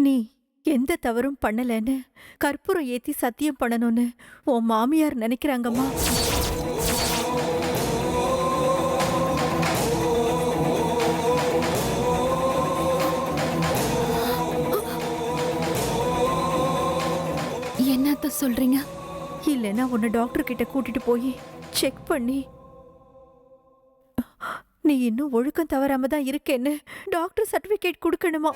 நீ எந்த தவறும் பண்ணலன்னு கற்பூரம் ஏத்தி சத்தியம் பண்ணணும்னு உன் மாமியார் நினைக்கிறாங்கம்மா. என்னத்த சொல்றீங்க? இல்லைன்னா உன்னை டாக்டர் கிட்ட கூட்டிட்டு போய் செக் பண்ணி நீ இன்னும் ஒழுக்கம் தவறாம தான் இருக்கேன்னு டாக்டர் சர்டிபிகேட் கொடுக்கணுமா?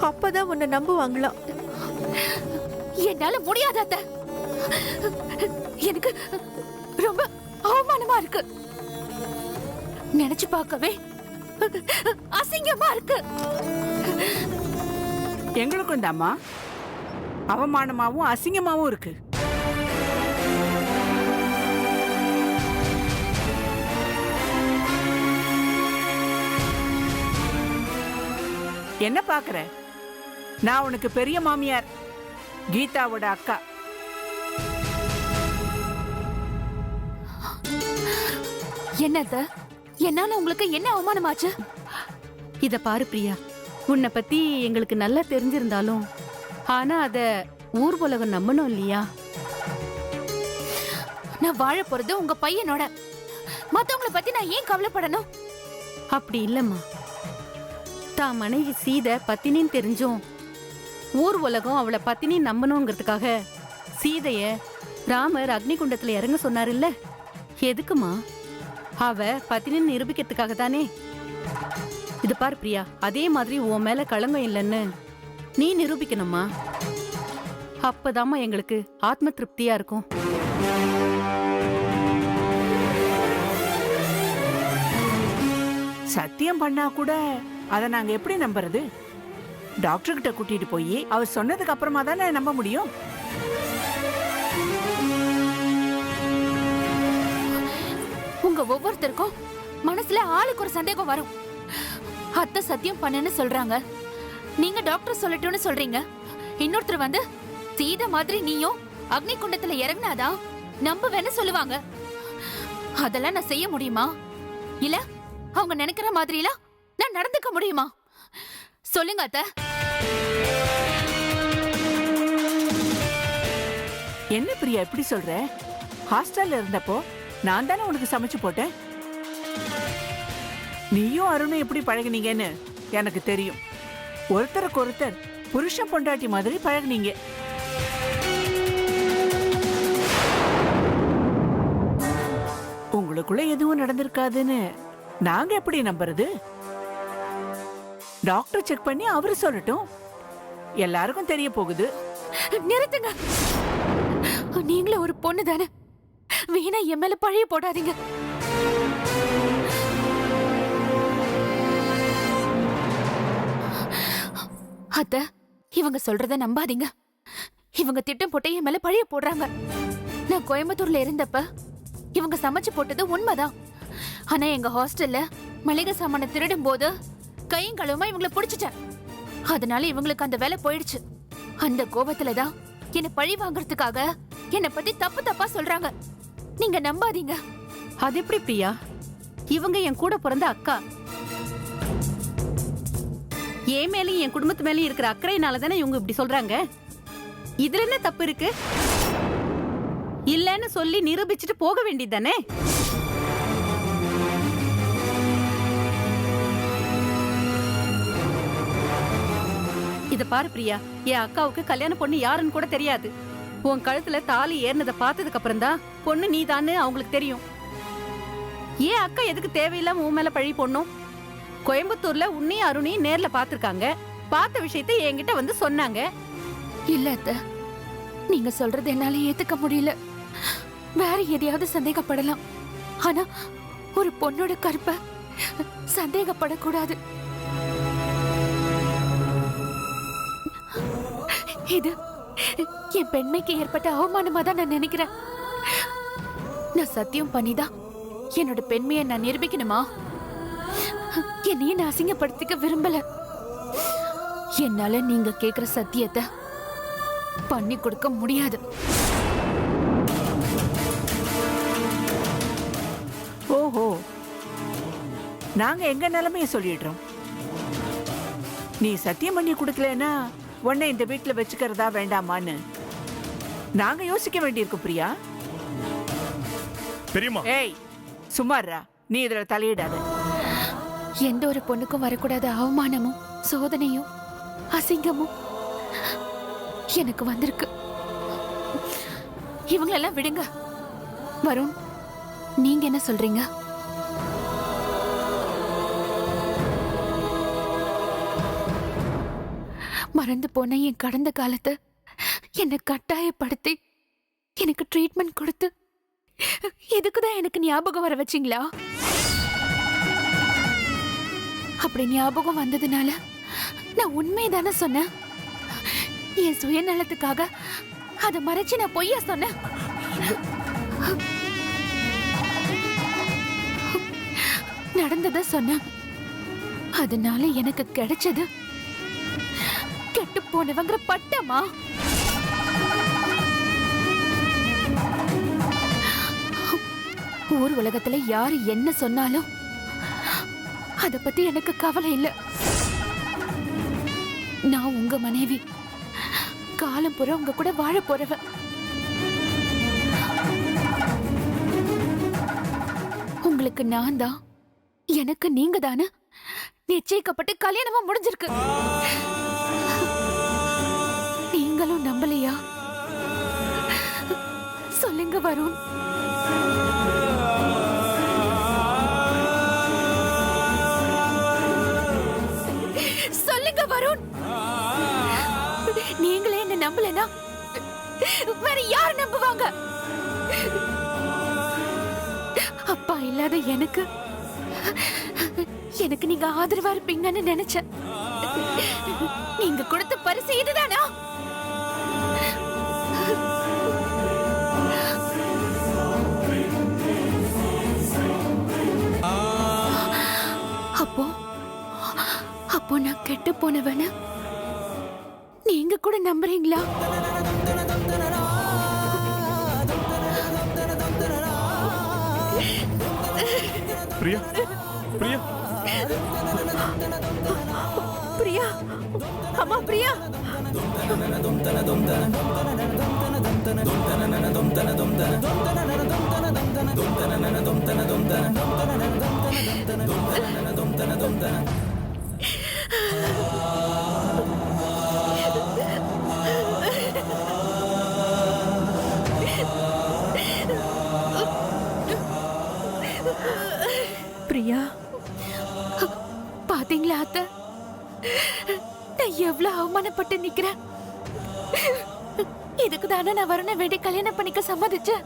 அப்பதான் உன்னை நம்புவாங்களாம். என்னால முடியாத அத்தை. எனக்கு ரொம்ப அவமானமா இருக்கு. நினைச்சு பார்க்கவே அசிங்கமா இருக்கு. எங்களுக்கும் தாம்மா அவமானமாவும் அசிங்கமாவும் இருக்கு. என்ன பாக்குற? நான் உனக்கு பெரிய மாமியார், கீதாவோட அக்கா. என்னத்த? என்னால உங்களுக்கு என்ன அவமானமாச்சு? இத பாரு பிரியா, உன்னை பத்தி எங்களுக்கு நல்லா தெரிஞ்சிருந்தாலும் ஆனா அத ஊர் உலகம் நம்பணும் இல்லையா? நான் வாழ போறது உங்க பையனோட. மத்தவங்கள பத்தி நான் ஏன் கவலைப்படணும்? அப்படி இல்லம்மா, தான் மனைவி சீதை பத்தினின்னு தெரிஞ்சும் ஊர் உலகம் அவளை பத்தினி நம்பணுங்கிறதுக்காக சீதைய ராமர் அக்னி குண்டத்துல இறங்க சொன்னாரு இல்ல? எதுக்குமா? அவ பத்தினின்னு நிரூபிக்கிறதுக்காக தானே. இது பாரு பிரியா, அதே மாதிரி உன் மேல களங்கம் இல்லைன்னு நீ நிரூபிக்கணுமா? அப்பதாம்மா எங்களுக்கு ஆத்ம திருப்தியா இருக்கும். சத்தியம் பண்ணா கூட அதை நாங்க எப்படி நம்புறது? டாக்டர் கிட்ட கூட்டிட்டு போய் அவர் சொன்னதுக்கு அப்புறமா தானே நம்ப முடியும். உங்க ஒவ்வொருத்தருக்கும் மனசுல ஆளுக்கு ஒரு சந்தேகம் வரும். அத்தை சத்தியம் பண்ணுன்னு சொல்றாங்க, நீங்க டாக்டர் சொல்லட்டும்னு சொல்றீங்க. இன்னொருத்தர் வந்து சீதை மாதிரி நீயும் அக்னி குண்டத்துல இறங்கினாதான் நம்புவேன்னு சொல்லுவாங்க. அதெல்லாம் நான் செய்ய முடியுமா? இல்ல அவங்க நினைக்கிற மாதிரிலாம் நான் நடந்துக்க முடியுமா? சொல்லுங்க அத்தை. என்ன பிரியா எப்படி சொல்ற? ஹாஸ்டல்ல இருந்தப்போ நான் தானே உனக்கு சமைச்சு போட்டேன். நீயும் அருணும் எப்படி பழகுனீங்கன்னு எனக்கு தெரியும். ஒருத்தருக்கு ஒருத்தர் புருஷன் பொண்டாட்டி மாதிரி பழகுனீங்க. உங்களுக்குள்ள எதுவும் நடந்திருக்காதுன்னு நாங்க எப்படி நம்புறது? டாக்டர் செக் பண்ணி அவரு சொல்லட்டும், எல்லாருக்கும் தெரிய போகுது. நிறுத்துங்க. நீங்களும் ஒரு பொண்ணு தானே, வீணா என் மேல பழைய போடாதீங்க. அத்த, இவங்க சொல்றத நம்பாதீங்க. இவங்க திட்டம் போட்டு என் மேல பழைய போடுறாங்க. நான் கோயம்புத்தூர்ல இருந்தப்ப இவங்க சமைச்சு போட்டது உண்மைதான். ஆனா எங்க ஹாஸ்டல்ல மளிகை சாமான திருடும் போது கையும் களவுமா இவங்களை புடிச்சிட்டேன். அதனால இவங்களுக்கு அந்த வேலை போயிடுச்சு. அந்த கோபத்துலதான் என்ன பழி வாங்கறதுக்காக என்னை பத்தி தப்பு தப்பா சொல்றாங்க. நீங்க நம்பாதீங்க. அது எப்படி பிரியா? இவங்க என் கூட பிறந்த அக்கா. என் மேலயும் என் குடும்பத்து மேலயும் இருக்கிற அக்கறையினால தானே இவங்க இப்படி சொல்றாங்க. இதுல என்ன தப்பு இருக்கு? இல்லன்னு சொல்லி நிரூபிச்சுட்டு போக வேண்டியதானே. இத பாரு பிரியா, என் அக்காவுக்கு கல்யாண பொண்ணு யாருன்னு கூட தெரியாது. உன் கழுத்துல தாலி ஏறினதை பார்த்ததுக்கு அப்புறம் தான் பொண்ணு நீதான்னு அவங்களுக்கு தெரியும். ஏன் அக்கா எதுக்கு தேவையில்லாம உன் மேல பழி போடணும்? கோயம்புத்தூர்ல உன்னையும் அருணையும் நேர்ல பாத்துருக்காங்க. பார்த்த விஷயத்தை என்கிட்ட வந்து சொன்னாங்க. இல்ல அத்த, நீங்க சொல்றது என்னால ஏத்துக்க முடியல. வேற எதையாவது சந்தேகப்படலாம், ஆனா ஒரு பொண்ணோட கற்பை சந்தேகப்படக்கூடாது. இது என் பெண்மைக்கு ஏற்பட்ட அவமானமா தான் நான் நினைக்கிறேன். நான் சத்தியம் பண்ணிதான் என்னோட பெண்மையை நான் நிரூபிக்கணுமா? என்னையே நான் அசிங்கப்படுத்திக்க விரும்பல. என்னால நீங்க கேக்குற சத்தியத்தை பண்ணி கொடுக்க முடியாது. ஓஹோ, நாங்க எங்க நிலைமைய சொல்லிடுறோம். நீ சத்தியம் பண்ணி கொடுக்கலன்னா உன்னை இந்த வீட்டுல வச்சுக்கிறதா வேண்டாமான்னு நாங்க யோசிக்க வேண்டியிருக்கு பிரியா. பெரியம்மா, ஏய் சும்மாறா, நீ இதுல தலையிடாத. எந்த ஒரு பொண்ணுக்கும் வரக்கூடாத அவமானமும் சோதனையும் அசிங்கமும் எனக்கு வந்திருக்கு. இவங்களெல்லாம் விடுங்க. வருண், நீங்க என்ன சொல்றீங்க? மறந்து போன என் கடந்த காலத்தை என்னை கட்டாயப்படுத்தி எனக்கு ட்ரீட்மெண்ட் கொடுத்து இதுக்குதான் எனக்கு ஞாபகம் வர வச்சிங்களா? அப்படி ஞாபகம் வந்ததுனால நான் உண்மைதானே சொன்னேன். என் சுயநலத்துக்காக அதை மறைச்சு நான் பொய்யா சொன்னேன். நடந்தத சொன்னேன். அதனால எனக்கு கிடைச்சது கெட்டு போனவங்கிற பட்டமா? ஊர் உலகத்துல யாரு என்ன சொன்னாலும் அத பத்தி எனக்கு கவலை இல்ல. நான் உங்க மனைவி, காலம் பூரா உங்க கூட வாழ போறவ. உங்களுக்கு நான் தான், எனக்கு நீங்க தானே நிச்சயிக்கப்பட்டு கல்யாணமா முடிஞ்சிருக்கு. நீங்களும் நம்பலையா? சொல்லுங்க வருண். சொல்லுங்க வருண். நீங்களே என்ன நம்பலனா வேற யார் நம்புவாங்க? அப்பா இல்லாத எனக்கு நீங்க ஆதரவா இருப்பீங்கன்னு நினைச்சேன். நீங்க கொடுத்த பரிசு இதுதானா? அப்போ நான் கெட்டு போனவன நீங்க கூட நம்புறீங்களா? பிரியா, பிரியா, பிரியா, அம்மா பிரியா. பிரியா, பாத்தீங்களா அத்தை, நான் எவ்வளவு அவமானப்பட்டு நிக்கிறேன். இதுக்கு தானே நான் வருண வேண்டி கல்யாணம் பண்ணிக்க சம்மதிச்சேன்.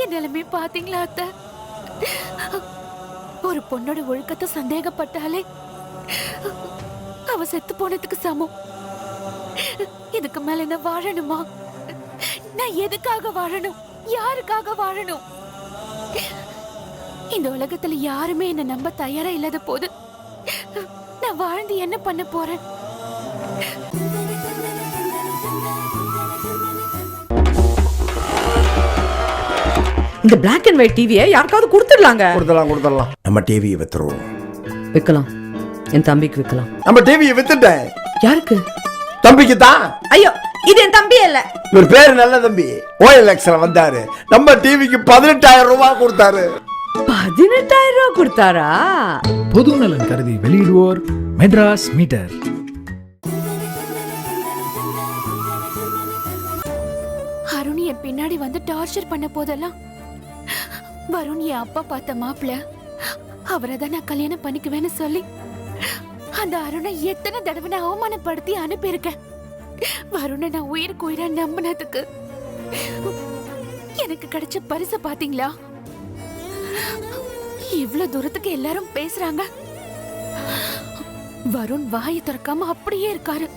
என் நிலைமை பாத்தீங்களா அத்தை? ஒரு பொண்ணோட ஒழுக்கத்தை சந்தேகப்பட்டாலே அவ செத்து போனதுக்கு சமம். இதுக்கு மேல என்ன வாழணுமா? நான் எதுக்காக வாழணும்? யாருக்காக வாழணும்? இந்த உலகத்துல யாருமே என்ன நம்ப தயாரா இல்லாத போது நான் வாழ்ந்து என்ன பண்ண போறேன்? இந்த பிளாக் அண்ட் ஒயிட் டிவியை யாருக்காவது கொடுத்துடலாங்க. கொடுத்துடலாம். நம்ம டிவியை வித்துருவோம். விற்கலாம். என் தம்பிக்கு விற்கலாம். நம்ம டிவியை வித்துட்டேன். யாருக்கு? தம்பிக்கு தான். ஐயோ, இது என் தம்பி இல்ல. இவர் பேரு நல்ல தம்பி. OLXல வந்தாரு. நம்ம டிவிக்கு 18,000 ரூபாய் கொடுத்தாரு. 18,000 ரூபாய் கொடுத்தாரா? பொது நலன் கருதி வெளியிடுவோர் மெட்ராஸ் மீட்டர். அருண் என் பின்னாடி வந்து டார்ச்சர் பண்ண போதெல்லாம் வருண் என் அப்பா பார்த்த மாப்பிள்ள அவரை தான் நான் கல்யாணம் பண்ணிக்குவேன்னு சொல்லி அந்த அருணை எத்தனை தடவை நான் அவமானப்படுத்தி அனுப்பியிருக்கேன். வருணை நான் உயிருக்கு உயிரா நம்பினதுக்கு எனக்கு கிடைச்ச பரிசு பாத்தீங்களா? இவ்வளவு தூரத்துக்கு எல்லாரும் பேசுறாங்க. வருண் வாயை திறக்காம அப்படியே இருக்காரு.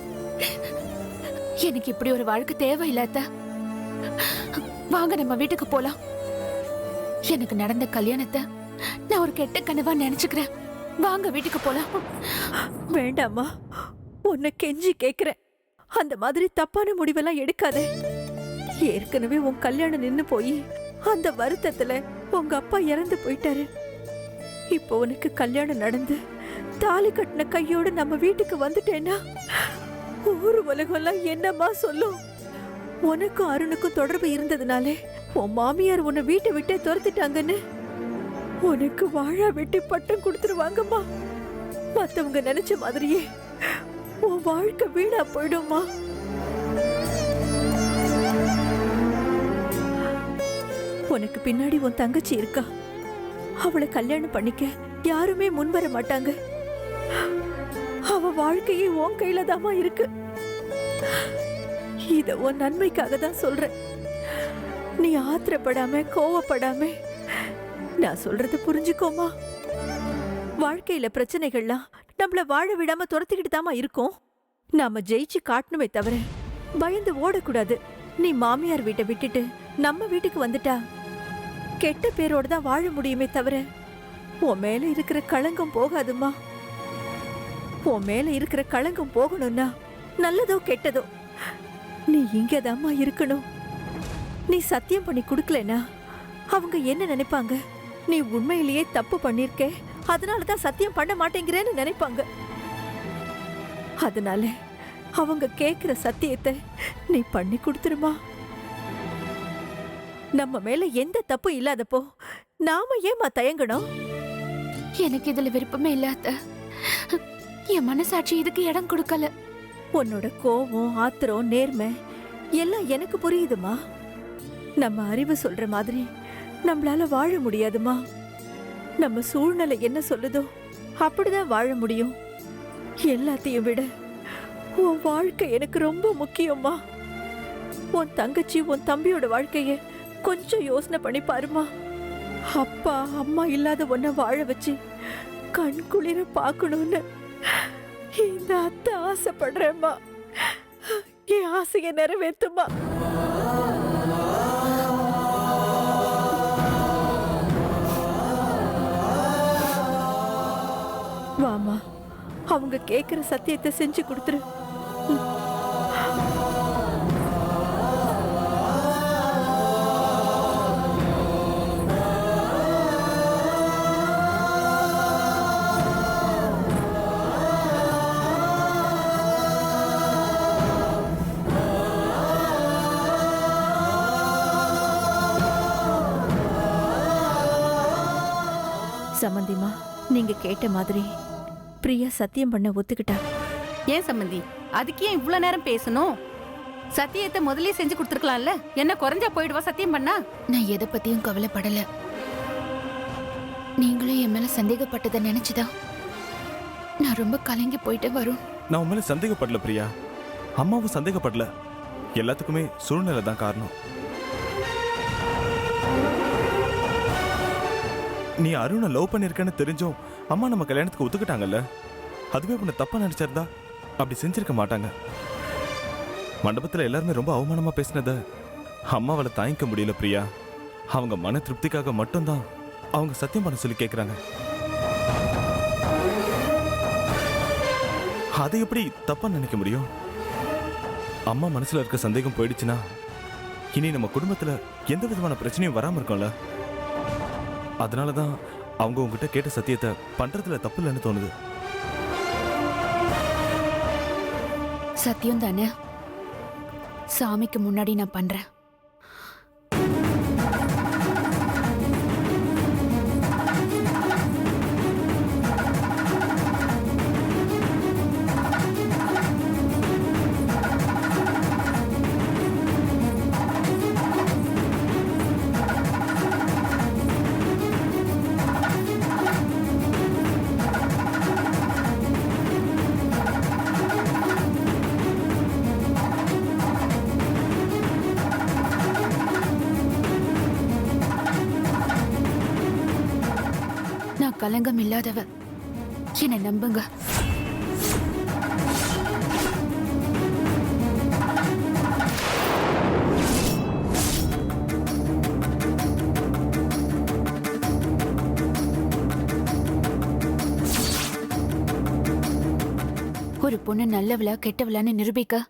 எனக்கு இப்படி ஒரு வாழ்க்கை தேவையில்லாத. வாங்க நம்ம வீட்டுக்கு போலாம். எனக்கு நடந்த கல்யாணத்தை நான் ஒரு கெட்ட கனவா நினைச்சுக்கிறேன். வாங்க வீட்டுக்கு போலாம். வேண்டாமா, உன்னை கெஞ்சி கேக்குறேன். அந்த மாதிரி தப்பான முடிவெல்லாம் எடுக்காத. ஏற்கனவே உன் கல்யாணம் நின்னு போய் அந்த வருத்தத்துல உங்க அப்பா இறந்து போயிட்டாரு. இப்போ உனக்கு கல்யாணம் நடந்து தாலி கட்டின கையோட நம்ம வீட்டுக்கு வந்துட்டேன்னா ஊர் உலகம்லாம் என்னம்மா சொல்லும்? உனக்கும் அருணுக்கும் தொடர்பு இருந்ததுனாலே உன் மாமியார் உன்னை வீட்டை விட்டே துரத்திட்டாங்கன்னு உனக்கு வாழா வெட்டி பட்டம் கொடுத்துருவாங்கம்மா. மத்தவங்க நினைச்ச மாதிரியே உன் வாழ்க்கை வீணா போயிடும்மா. உனக்கு பின்னாடி உன் தங்கச்சி இருக்கா. அவளை கல்யாணம் பண்ணிக்க யாருமே முன் வர மாட்டாங்க. அவ வாழ்க்கையே உன் கையில தாமா இருக்கு. இத உன் நன்மைக்காக தான் சொல்றேன். நீ ஆத்திரப்படாம கோவப்படாம நான் சொல்றது புரிஞ்சுக்கோமா. வாழ்க்கையில பிரச்சனைகள்லாம் நம்மள வாழ விடாம துரத்திக்கிட்டு தாமா இருக்கும். நாம ஜெயிச்சு காட்டணுமே தவிர பயந்து ஓடக்கூடாது. நீ மாமியார் வீட்டை விட்டுட்டு நம்ம வீட்டுக்கு வந்துட்டா கெட்ட பேரோட தான் வாழ முடியுமே தவிர உன் மேல இருக்கிற களங்கம் போகாதுமா. உன் மேல இருக்கிற களங்கம் போகணும்னா நல்லதோ கெட்டதோ நீ இங்கதாம்மா இருக்கணும். நீ சத்தியம் பண்ணி கொடுக்கலனா அவங்க என்ன நினைப்பாங்க? நீ உண்மையிலேயே தப்பு பண்ணிருக்க, அதனாலதான் சத்தியம் பண்ண மாட்டேங்கிறேன்னு நினைப்பாங்க. அதனால அவங்க கேக்குற சத்தியத்தை நீ பண்ணி கொடுத்துருமா. நம்ம மேல எந்த தப்பு இல்லாதப்போ நாம ஏமா தயங்கணும்? எனக்கு இதுல விருப்பமே இல்லாத என் மனசாட்சி இதுக்கு இடம் கொடுக்கல. உன்னோட கோபம், ஆத்திரம், நேர்மை எல்லாம் எனக்கு புரியுதுமா. நம்ம அறிவு சொல்ற மாதிரி நம்மளால வாழ முடியாதுமா. நம்ம சூழ்நிலை என்ன சொல்லுதோ அப்படிதான் வாழ முடியும். எல்லாத்தையும் விட உன் வாழ்க்கை எனக்கு ரொம்ப முக்கியம்மா. உன் தங்கச்சி உன் தம்பியோட வாழ்க்கைய கொஞ்சம் யோசனை பண்ணி பாருமா. அப்பா அம்மா இல்லாத ஒன்ன வாழ வச்சு கண் குளிர பார்க்கணும்னு இந்த அத்தை ஆசைப்படுறேம்மா. என் ஆசையை நிறைவேற்றுமா. வாமா, அவங்க கேக்குற சத்தியத்தை செஞ்சு கொடுத்துரு. சம்பந்திமா, நீங்க கேட்ட மாதிரி பிரியா சத்தியம் பண்ண ஒத்துக்கிட்டா. ஏன் சம்மந்தி, அதுக்கு ஏன் இவ்வளவு நேரம் பேசணும்? சத்தியத்தை முதல்ல செஞ்சு கொடுத்துருக்கலாம்ல. என்ன குறைஞ்சா போயிடுவா சத்தியம் பண்ணா? நான் எதை பத்தியும் கவலைப்படல. நீங்களும் என் மேல சந்தேகப்பட்டதை நினைச்சுதான் நான் ரொம்ப கலங்கி போயிட்டு வரும். நான் உன் மேல சந்தேகப்படல பிரியா, அம்மாவும் சந்தேகப்படல. எல்லாத்துக்குமே சூழ்நிலை தான் காரணம். நீ அருணை லவ் பண்ணிருக்கன்னு தெரிஞ்சும் அம்மா நம்ம கல்யாணத்துக்கு ஒத்துக்கிட்டாங்கல்ல. அதுவே உன்னை தப்பா நினைச்சிருந்தா அப்படி செஞ்சிருக்க மாட்டாங்க. மண்டபத்தில் எல்லாருமே ரொம்ப அவமானமா பேசினத அம்மாவால தாங்கிக்க முடியல பிரியா. அவங்க மன திருப்திக்காக மட்டும்தான் அவங்க சத்தியம் பண்ண சொல்லி கேட்குறாங்க. அதை எப்படி தப்பா நினைக்க முடியும்? அம்மா மனசுல இருக்க சந்தேகம் போயிடுச்சுன்னா இனி நம்ம குடும்பத்துல எந்த விதமான பிரச்சனையும் வராம இருக்கும்ல. அதனாலதான் அவங்க உங்ககிட்ட கேட்ட சத்தியத்தை பண்றதுல தப்பு இல்லைன்னு தோணுது. சத்தியம் தானே, சாமிக்கு முன்னாடி நான் பண்றேன். கலங்கம் இல்லாதவ, என்ன நம்புங்க. ஒரு பொண்ணு நல்லவளா கெட்டவளான்னு நிரூபிக்க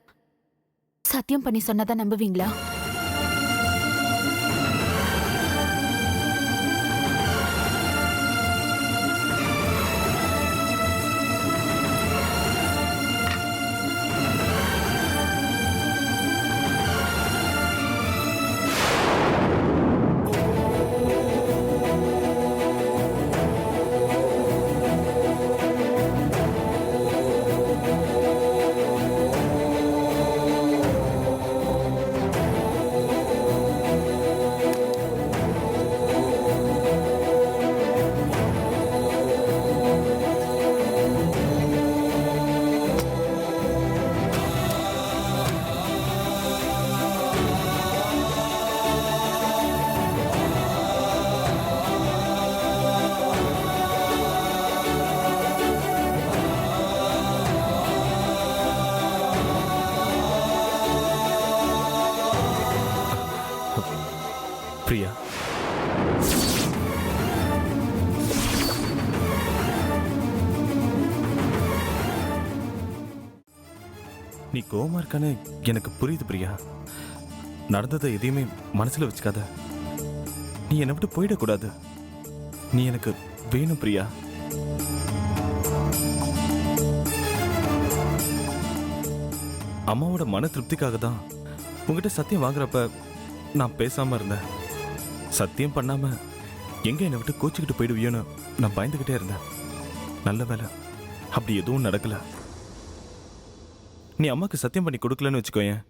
சத்தியம் பண்ணி சொன்னதான் நம்புவீங்களா? பிரியா, நீ கோவமா இருக்கான்னு எனக்கு புரியுது பிரியா. நடந்ததை எதையுமே மனசுல வச்சுக்காத. நீ என்னை விட்டு போயிடக்கூடாது. நீ எனக்கு வேணும் பிரியா. அம்மாவோட மன திருப்திக்காக தான் உங்ககிட்ட சத்தியம் வாங்குறப்ப நான் பேசாம இருந்தேன். சத்தியம் பண்ணாம எங்க என்னை விட்டு கோச்சிக்கிட்டு போயிடுவியோன்னு நான் பயந்துகிட்டே இருந்தேன். நல்ல வேலை அப்படி எதுவும் நடக்கல. நீ அம்மாக்கு சத்தியம் பண்ணி கொடுக்கலன்னு வச்சுக்கோயேன்,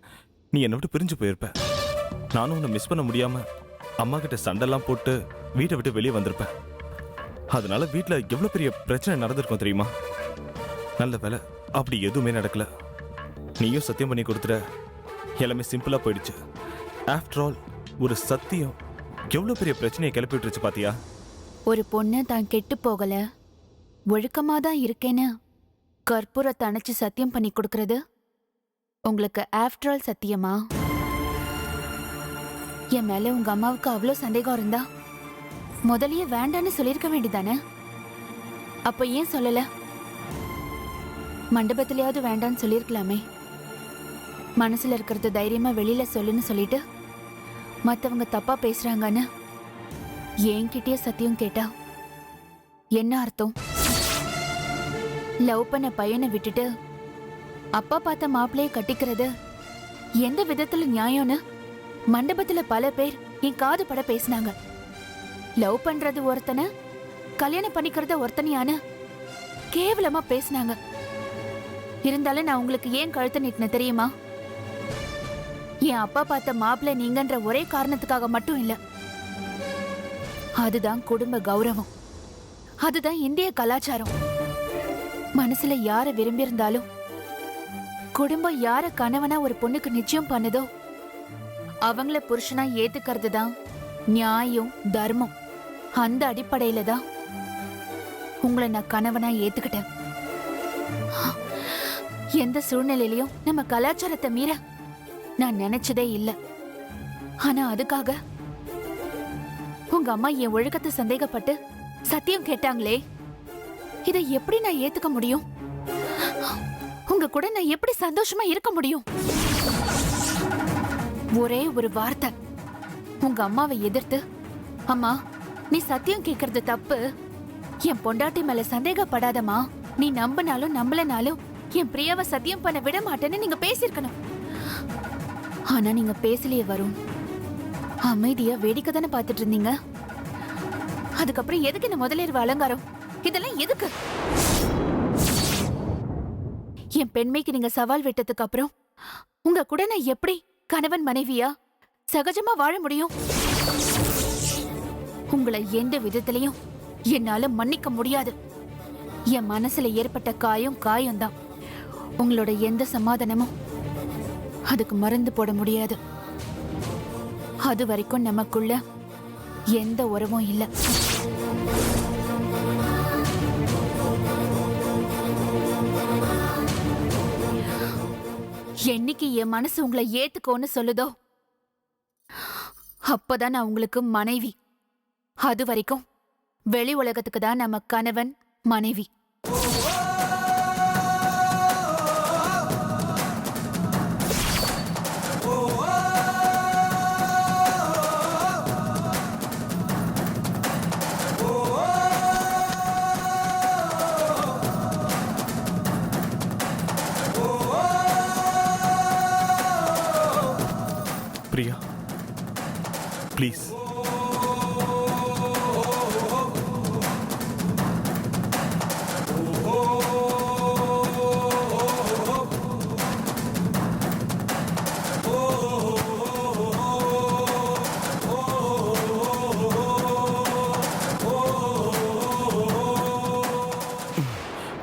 நீ என்னை விட்டு பிரிஞ்சு போயிருப்ப. நானும் உன்னை மிஸ் பண்ண முடியாம அம்மா கிட்ட சண்டைலாம் போட்டு வீட்டை விட்டு வெளியே வந்திருப்பேன். அதனால வீட்டில் எவ்வளோ பெரிய பிரச்சனை நடந்திருக்கும் தெரியுமா? நல்ல வேலை அப்படி எதுவுமே நடக்கல. நீயும் சத்தியம் பண்ணி கொடுத்துட, எல்லாமே சிம்பிளா போயிடுச்சு. ஆஃப்டர் ஆல் ஒரு சத்தியம் எவ்வளோ பெரிய பிரச்சனையை கிளப்பி விட்டுருச்சு பாத்தியா? ஒரு பொண்ணு தான் கெட்டு போகல, ஒழுக்கமா தான் இருக்கேன்னு கற்பூரத்தை அணைச்சு சத்தியம் பண்ணி கொடுக்கறது உங்களுக்கு ஆஃப்டர் ஆல் சத்தியமா? என் மேல உங்க அம்மாவுக்கு அவ்வளோ சந்தேகம் இருந்தா முதல்லயே வேண்டான்னு சொல்லியிருக்க வேண்டியதானே? அப்ப ஏன் சொல்லல? மண்டபத்திலேயாவது வேண்டான்னு சொல்லியிருக்கலாமே. மனசுல இருக்கிறது தைரியமா வெளியில சொல்லுன்னு சொல்லிட்டு மத்தவங்க தப்பா பேசுறாங்கன்னு என்கிட்டயே சத்தியம் கேட்டா என்ன அர்த்தம்? லவ் பண்ண பையனை விட்டுட்டு அப்பா பார்த்த மாப்பிள்ளைய கட்டிக்கிறது எந்த விதத்துல நியாயம்னு மண்டபத்துல பல பேர் என் காது பட பேசினாங்க. லவ் பண்றது ஒருத்தனை, கல்யாணம் பண்ணிக்கிறத ஒருத்தனையான கேவலமா பேசினாங்க. இருந்தாலும் நான் உங்களுக்கு ஏன் கழுத்தை நீட்டின தெரியுமா? என் அப்பா பார்த்த மாப்பிள்ளை நீங்கன்ற ஒரே காரணத்துக்காக மட்டும் இல்ல. அதுதான் குடும்ப கௌரவம், அதுதான் இந்திய கலாச்சாரம். மனசுல யார விரும்பி இருந்தாலும் குடும்பம் யார கணவனா ஒரு பொண்ணுக்கு நிச்சயம் பண்ணுதோ அவங்கள புருஷனா ஏத்துக்கிறது தான் நியாயம், தர்மம். அந்த அடிப்படையில தான் உங்களை நான் கணவனா ஏத்துக்கிட்டேன். எந்த சூழ்நிலையிலையும் நம்ம கலாச்சாரத்தை மீற நான் நினைச்சதே இல்லை. ஆனா அதுக்காக உங்க அம்மா என் ஒழுக்கத்தை சந்தேகப்பட்டு சத்தியம் கேட்டாங்களே, இதை எப்படி நான் ஏத்துக்க முடியும்? உங்க கூட நான் எப்படி சந்தோஷமா இருக்க முடியும்? ஒரே ஒரு வார்த்தை உங்க அம்மாவை எதிர்த்து, அம்மா நீ சத்தியம் கேட்கறது தப்பு, என் பொண்டாட்டி மேல சந்தேகப்படாதம்மா, நீ நம்பினாலும் நம்பலனாலும் என் பிரியாவை சத்தியம் பண்ண விட மாட்டேன்னு நீங்க பேசிருக்கணும். ஆனா நீங்க பேசலையே வரும். அமைதியா வேடிக்கை தானே பார்த்துட்டு இருந்தீங்க. அதுக்கப்புறம் எதுக்கு இந்த முதலிரவு அலங்காரம்? இதெல்லாம் எதுக்கு? என் பெண்மைக்கு நீங்க சவால் விட்டதுக்கு அப்புறம் உங்க கூட நான் எப்படி கணவன் மனைவியா சகஜமா வாழ முடியும்? உங்களை எந்த விதத்திலையும் என்னால மன்னிக்க முடியாது. என் மனசுல ஏற்பட்ட காயம் தான். உங்களோட எந்த சமாதானமும் அதுக்கு மருந்து போட முடியாது. அது வரைக்கும் நமக்குள்ள எந்த உறவும் இல்லை. என்னைக்கு என் மனசு உங்களை ஏத்துக்கோன்னு சொல்லுதோ அப்பதான் நான் உங்களுக்கு மனைவி. அது வரைக்கும் வெளி உலகத்துக்கு தான் நம்ம கணவன் மனைவி. Priya please.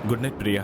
Good night Priya.